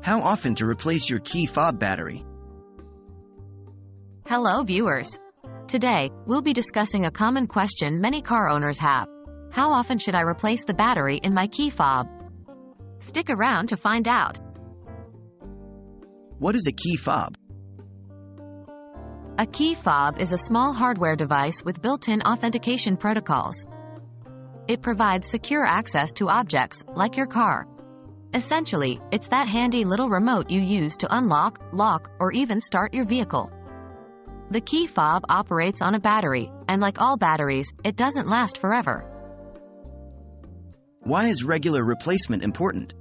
How often to replace your Key Fob battery? Hello viewers. Today, we'll be discussing a common question many car owners have. How often should I replace the battery in my Key Fob? Stick around to find out. What is a Key Fob? A Key Fob is a small hardware device with built-in authentication protocols. It provides secure access to objects, like your car. Essentially, it's that handy little remote you use to unlock, lock, or even start your vehicle. The Key Fob operates on a battery, and like all batteries, it doesn't last forever. Why is regular replacement important?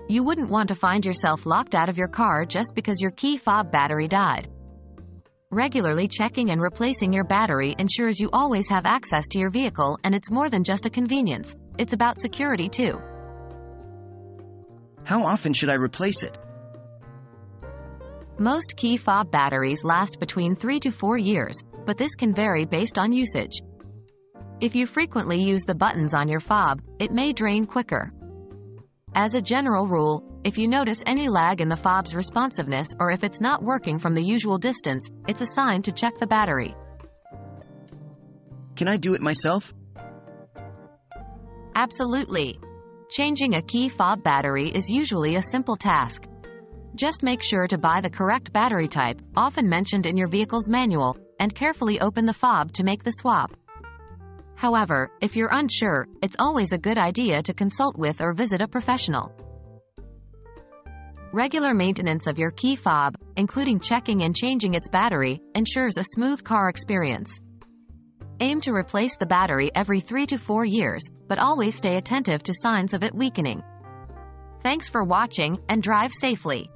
You wouldn't want to find yourself locked out of your car just because your Key Fob battery died. Regularly checking and replacing your battery ensures you always have access to your vehicle, and it's more than just a convenience. It's about security too. How often should I replace it? Most Key Fob batteries last between 3 to 4 years, but this can vary based on usage. If you frequently use the buttons on your fob, it may drain quicker. As a general rule, if you notice any lag in the fob's responsiveness or if it's not working from the usual distance, it's a sign to check the battery. Can I do it myself? Absolutely. Changing a Key Fob battery is usually a simple task. Just make sure to buy the correct battery type, often mentioned in your vehicle's manual, and carefully open the fob to make the swap. However, if you're unsure, it's always a good idea to consult with or visit a professional. Regular maintenance of your Key Fob, including checking and changing its battery, ensures a smooth car experience. Aim to replace the battery every 3 to 4 years, but always stay attentive to signs of it weakening. Thanks for watching, and drive safely.